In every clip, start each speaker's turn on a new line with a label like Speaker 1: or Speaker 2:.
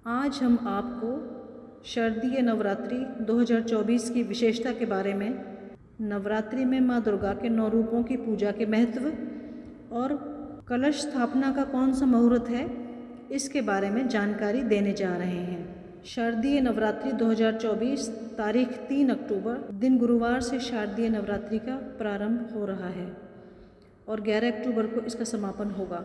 Speaker 1: आज हम आपको शारदीय नवरात्रि 2024 की विशेषता के बारे में, नवरात्रि में माँ दुर्गा के 9 रूपों की पूजा के महत्व और कलश स्थापना का कौन सा मुहूर्त है, इसके बारे में जानकारी देने जा रहे हैं। शारदीय नवरात्रि 2024 तारीख 3 अक्टूबर दिन गुरुवार से शारदीय नवरात्रि का प्रारंभ हो रहा है और 11 अक्टूबर को इसका समापन होगा।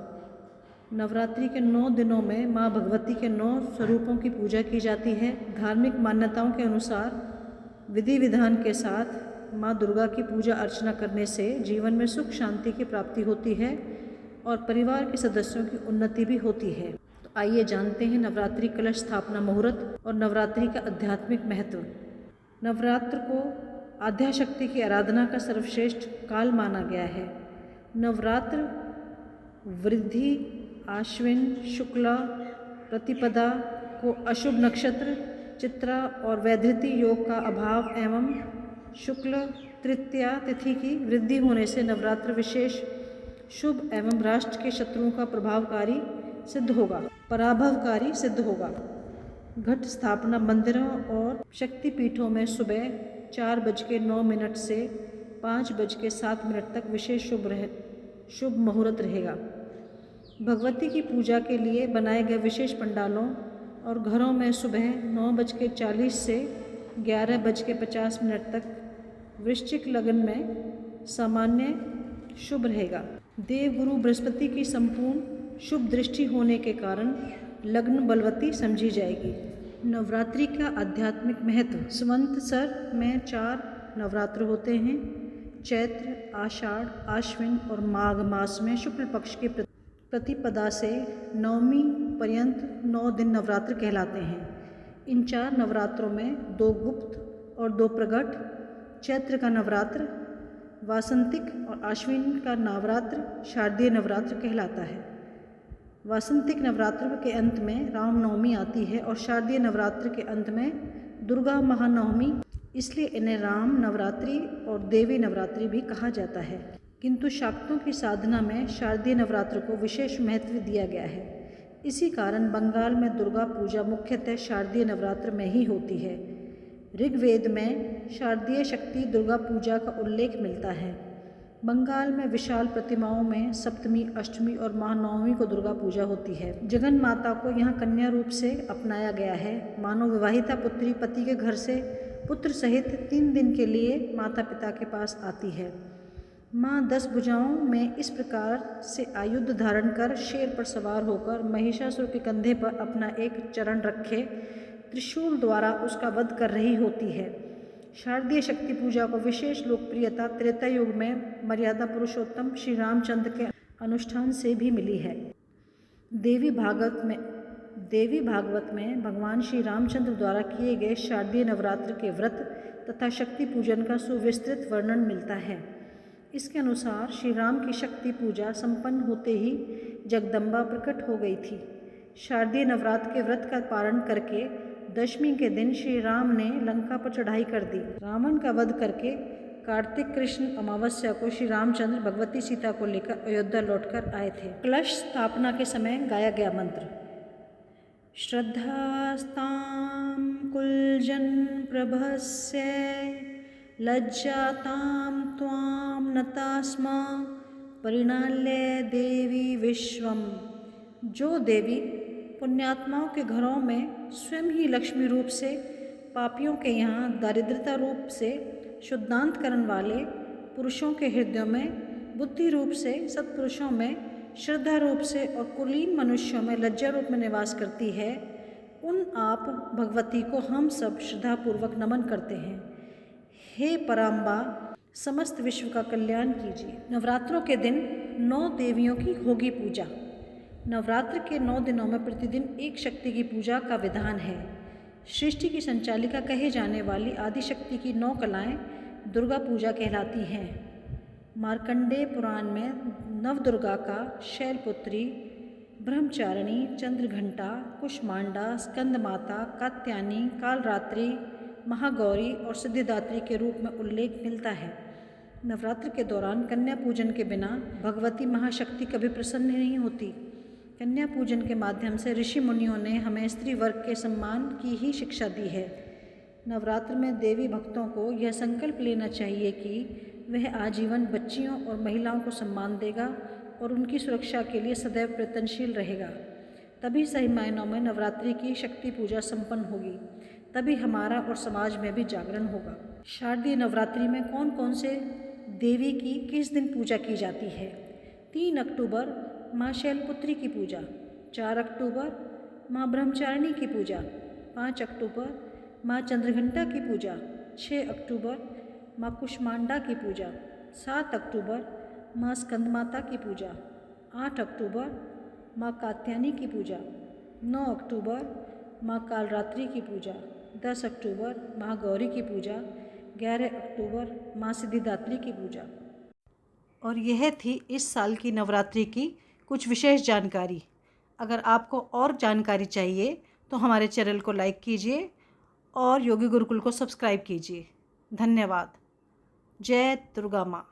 Speaker 1: नवरात्रि के 9 दिनों में माँ भगवती के 9 स्वरूपों की पूजा की जाती है। धार्मिक मान्यताओं के अनुसार विधि विधान के साथ माँ दुर्गा की पूजा अर्चना करने से जीवन में सुख शांति की प्राप्ति होती है और परिवार के सदस्यों की उन्नति भी होती है। तो आइए जानते हैं नवरात्रि कलश स्थापना मुहूर्त और नवरात्रि का आध्यात्मिक महत्व। नवरात्र को आद्याशक्ति की आराधना का सर्वश्रेष्ठ काल माना गया है। नवरात्र वृद्धि आश्विन शुक्ला प्रतिपदा को अशुभ नक्षत्र चित्रा और वैधृति योग का अभाव एवं शुक्ल तृतीया तिथि की वृद्धि होने से नवरात्र विशेष शुभ एवं राष्ट्र के शत्रुओं का पराभवकारी सिद्ध होगा। घट स्थापना मंदिरों और शक्तिपीठों में सुबह 4:09 से 5:07 तक विशेष शुभ मुहूर्त रहेगा। भगवती की पूजा के लिए बनाए गए विशेष पंडालों और घरों में सुबह 9:40 से 11:50 तक वृश्चिक लग्न में सामान्य शुभ रहेगा। देवगुरु बृहस्पति की संपूर्ण शुभ दृष्टि होने के कारण लग्न बलवती समझी जाएगी। नवरात्रि का आध्यात्मिक महत्व। संवत्सर में 4 नवरात्र होते हैं। चैत्र, आषाढ़, आश्विन और माघ मास में शुक्ल पक्ष की प्रतिपदा से नवमी पर्यंत 9 दिन नवरात्र कहलाते हैं। इन 4 नवरात्रों में 2 गुप्त और 2 प्रकट, चैत्र का नवरात्र वासंतिक और आश्विन का नवरात्र शारदीय नवरात्र कहलाता है। वासंतिक नवरात्र के अंत में रामनवमी आती है और शारदीय नवरात्र के अंत में दुर्गा महानवमी, इसलिए इन्हें राम नवरात्रि और देवी नवरात्रि भी कहा जाता है। किंतु शाक्तों की साधना में शारदीय नवरात्र को विशेष महत्व दिया गया है। इसी कारण बंगाल में दुर्गा पूजा मुख्यतः शारदीय नवरात्र में ही होती है। ऋग्वेद में शारदीय शक्ति दुर्गा पूजा का उल्लेख मिलता है। बंगाल में विशाल प्रतिमाओं में सप्तमी, अष्टमी और महानवमी को दुर्गा पूजा होती है। जगन माता को यहाँ कन्या रूप से अपनाया गया है। मानो विवाहिता पुत्री पति के घर से पुत्र सहित 3 दिन के लिए माता पिता के पास आती है। माँ 10 भुजाओं में इस प्रकार से आयुध धारण कर शेर पर सवार होकर महिषासुर के कंधे पर अपना एक चरण रखे त्रिशूल द्वारा उसका वध कर रही होती है। शारदीय शक्ति पूजा को विशेष लोकप्रियता त्रेता युग में मर्यादा पुरुषोत्तम श्री रामचंद्र के अनुष्ठान से भी मिली है। देवी भागवत में भगवान श्री रामचंद्र द्वारा किए गए शारदीय नवरात्र के व्रत तथा शक्ति पूजन का सुविस्तृत वर्णन मिलता है। इसके अनुसार श्री राम की शक्ति पूजा संपन्न होते ही जगदम्बा प्रकट हो गई थी। शारदीय नवरात्र के व्रत का पारण करके दशमी के दिन श्री राम ने लंका पर चढ़ाई कर दी। रावण का वध करके कार्तिक कृष्ण अमावस्या को श्री रामचंद्र भगवती सीता को लेकर अयोध्या लौटकर आए थे। कलश स्थापना के समय गाया गया मंत्र। श्रद्धास्तां कुलजन प्रभस्य लज्जातां त्वां नतास्मा परिणाल्य देवी विश्वम। जो देवी पुण्यात्माओं के घरों में स्वयं ही लक्ष्मी रूप से, पापियों के यहाँ दारिद्रता रूप से शुद्धांतकरण वाले, पुरुषों के हृदयों में बुद्धि रूप से, सत्पुरुषों में श्रद्धा रूप से और कुलीन मनुष्यों में लज्जा रूप में निवास करती है, उन आप भगवती को हम सब श्रद्धापूर्वक नमन करते हैं। हे पराम्बा, समस्त विश्व का कल्याण कीजिए। नवरात्रों के दिन 9 देवियों की होगी पूजा। नवरात्र के 9 दिनों में प्रतिदिन एक शक्ति की पूजा का विधान है। सृष्टि की संचालिका कहे जाने वाली आदिशक्ति की 9 कलाएं दुर्गा पूजा कहलाती हैं। मार्कंडेय पुराण में नवदुर्गा का शैलपुत्री, ब्रह्मचारिणी, चंद्रघंटा, कुष्मांडा, स्कंदमाता, कात्यायनी, कालरात्रि, महागौरी और सिद्धिदात्री के रूप में उल्लेख मिलता है। नवरात्र के दौरान कन्या पूजन के बिना भगवती महाशक्ति कभी प्रसन्न नहीं होती। कन्या पूजन के माध्यम से ऋषि मुनियों ने हमें स्त्री वर्ग के सम्मान की ही शिक्षा दी है। नवरात्र में देवी भक्तों को यह संकल्प लेना चाहिए कि वह आजीवन बच्चियों और महिलाओं को सम्मान देगा और उनकी सुरक्षा के लिए सदैव प्रयत्नशील रहेगा। तभी सही मायनों में नवरात्रि की शक्ति पूजा संपन्न होगी, तभी हमारा और समाज में भी जागरण होगा। शारदीय नवरात्रि में कौन कौन से देवी की किस दिन पूजा की जाती है? 3 अक्टूबर माँ शैलपुत्री की पूजा, 4 अक्टूबर माँ ब्रह्मचारिणी की पूजा, 5 अक्टूबर माँ चंद्रघंटा की पूजा, 6 अक्टूबर माँ कुष्मांडा की पूजा, 7 अक्टूबर माँ स्कंदमाता की पूजा, 8 अक्टूबर माँ कात्यायनी की पूजा, 9 अक्टूबर माँ कालरात्रि की पूजा, 10 अक्टूबर माँ गौरी की पूजा, 11 अक्टूबर माँ सिद्धिदात्री की पूजा। और यह थी इस साल की नवरात्रि की कुछ विशेष जानकारी। अगर आपको और जानकारी चाहिए तो हमारे चैनल को लाइक कीजिए और योगी गुरुकुल को सब्सक्राइब कीजिए। धन्यवाद। जय दुर्गा माँ।